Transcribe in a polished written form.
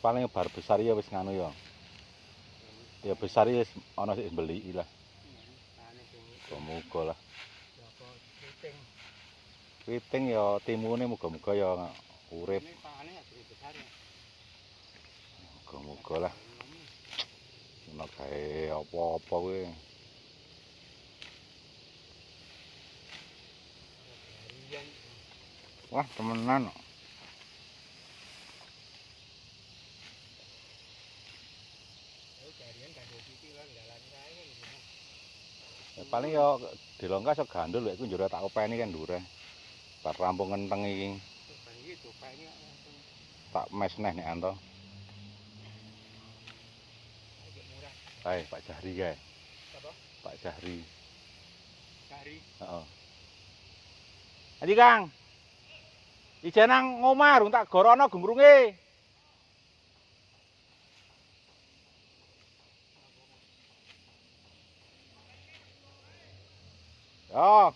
paling bar besar ya wis nganu ya. Ya besar ya ana sing beli lah. Muga lah. Piting ya timune muga-muga ya urip. Muga-muga lah. Nek gawe apa-apa kuwi. Wah, temenan. Ya, paling ya dilongkas yo gandul lek ku njero tak openi kan ndure. Bar rampung ngenteng iki. Tak mes neh nek anto. Hai, Pak Jahri kae. Apa? Pak Jahri. Jahri? Heeh. Adi Kang. Ijen nang ngomah rung tak gorono gemrunge. Oh.